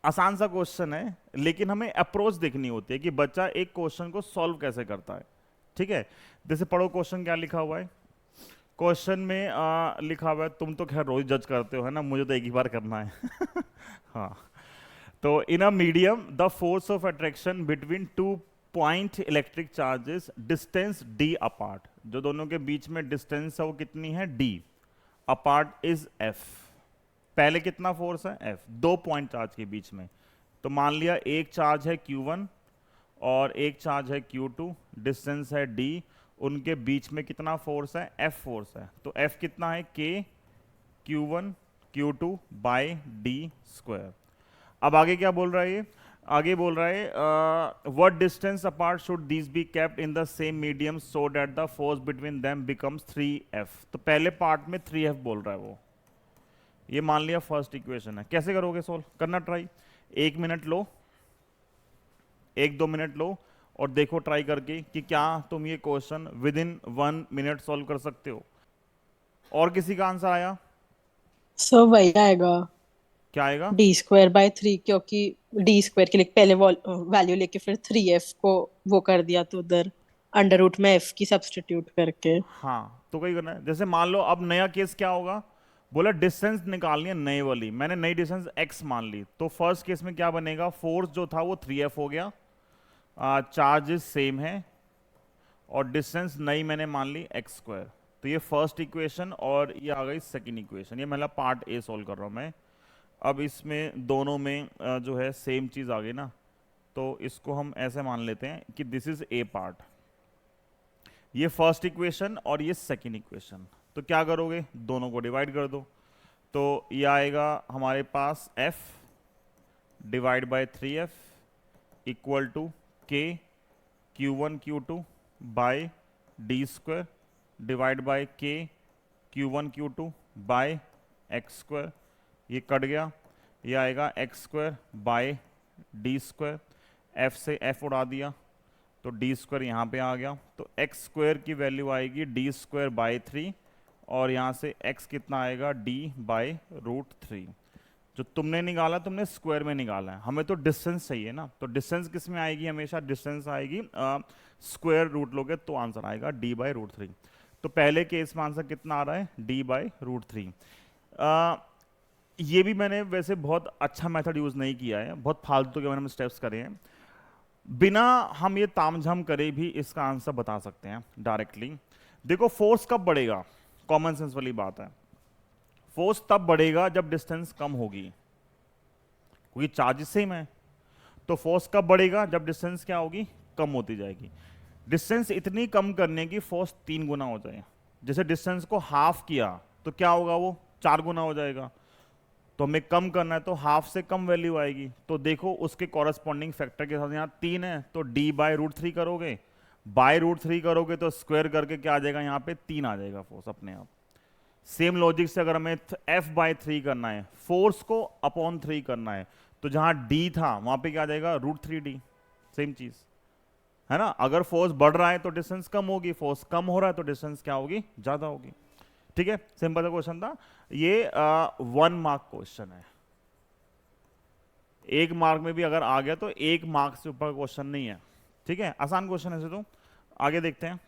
आसान सा क्वेश्चन है, लेकिन हमें अप्रोच देखनी होती है कि बच्चा एक क्वेश्चन को सॉल्व कैसे करता है। ठीक है, जैसे पढ़ो क्वेश्चन क्या लिखा हुआ है। क्वेश्चन में लिखा हुआ है, तुम तो खैर रोज जज करते हो है ना, मुझे तो एक ही बार करना है। हाँ, तो in a medium the force of attraction between two point electric charges distance D apart, जो दोनों के बीच में डिस्टेंस है वो कितनी है, डी, अपार्ट इज एफ। पहले कितना फोर्स है, एफ, दो पॉइंट चार्ज के बीच में। तो मान लिया एक चार्ज है Q1 और एक चार्ज है Q2, डिस्टेंस है d, उनके बीच में कितना फोर्स है, F फोर्स है। तो F कितना है, K Q1 Q2 by D square. अब आगे क्या बोल रहा है ये, आगे बोल रहा है what distance apart should these be kept in the same medium so that the force between them becomes 3F। तो पहले पार्ट में 3F बोल रहा है वो। ये मान लिया फर्स्ट इक्वेशन है। कैसे करोगे सोल्व, करना try, 1 minute low, 1-2 minute low और देखो ट्राई करके कि क्या तुम ये question with in 1 minute solve कर सकते हो। और किसी का आंसर आया, सो वही आएगा, क्या आएगा, d² बाय 3, क्योंकि d² के लिए पहले वैल्यू लेके फिर 3f को वो कर दिया, तो उधर अंडर रूट में f की सब्स्टिट्यूट करके। हाँ तो वही करना है। जैसे मान लो अब नया केस क्या होगा, बोला डिस्टेंस निकालनी है नई वाली, मैंने नई डिस्टेंस x मान ली, तो फर्स्ट केस में क्या बनेगा, फोर्स जो था वो 3F हो गया, चार्जेस सेम है और डिस्टेंस नई मैंने मान ली x²। तो ये फर्स्ट इक्वेशन और ये आ गई सेकंड इक्वेशन। ये मतलब पार्ट ए सॉल्व कर रहा हूँ मैं। अब इसमें दोनों में जो है सेम चीज़ आ गई ना, तो इसको हम ऐसे मान लेते हैं कि दिस इज ए पार्ट, ये फर्स्ट इक्वेशन और ये सेकंड इक्वेशन। तो क्या करोगे, दोनों को डिवाइड कर दो। तो ये आएगा हमारे पास f divide by 3F equal to k Q1 Q2 by d² divide by k Q1 Q2 by x²। ये कट गया, ये आएगा x² बाय d², f से f उड़ा दिया तो d² यहाँ पे आ गया। तो x² की वैल्यू आएगी d²/3 और यहाँ से x कितना आएगा, d/√3। जो तुमने निकाला तुमने स्क्वायर में निकाला है, हमें तो डिस्टेंस चाहिए ना, तो डिस्टेंस किस में आएगी, हमेशा डिस्टेंस आएगी स्क्वायर रूट लोगे तो आंसर आएगा d/√3। तो पहले केस में आंसर कितना आ रहा है, d/√3। ये भी मैंने वैसे बहुत अच्छा मेथड यूज नहीं किया है, बहुत फालतू के मैंने स्टेप्स करे हैं। बिना हम ये तामझाम करे भी इसका आंसर बता सकते हैं डायरेक्टली। देखो फोर्स कब बढ़ेगा, कॉमन सेंस वाली बात है, फोर्स तब बढ़ेगा जब डिस्टेंस कम होगी, क्योंकि चार्ज सेम है। तो फोर्स कब बढ़ेगा, जब डिस्टेंस क्या होगी, कम होती जाएगी। डिस्टेंस इतनी कम करने की फोर्स 3 गुना हो जाए। जैसे डिस्टेंस को हाफ किया तो क्या होगा, वो 4 गुना हो जाएगा। तो हमें कम करना है तो हाफ से कम वैल्यू आएगी। तो देखो उसके कॉरेस्पॉन्डिंग फैक्टर के साथ यहाँ 3 है तो d/√3 करोगे, बाय√3 करोगे तो स्क्वायर करके क्या आ जाएगा, यहाँ पे 3 आ जाएगा फोर्स अपने आप। सेम लॉजिक से अगर हमें f/3 करना है, फोर्स को अपॉन 3 करना है, तो जहां d था वहां पे क्या आ जाएगा, √3d। सेम चीज है ना, अगर फोर्स बढ़ रहा है तो डिस्टेंस कम होगी, फोर्स कम हो रहा है तो डिस्टेंस क्या होगी, ज्यादा होगी। ठीक है, सिंपल सा क्वेश्चन था ये। 1 मार्क क्वेश्चन है, 1 मार्क में भी अगर आ गया तो 1 मार्क से ऊपर क्वेश्चन नहीं है। ठीक है, आसान क्वेश्चन है। तो आगे देखते हैं।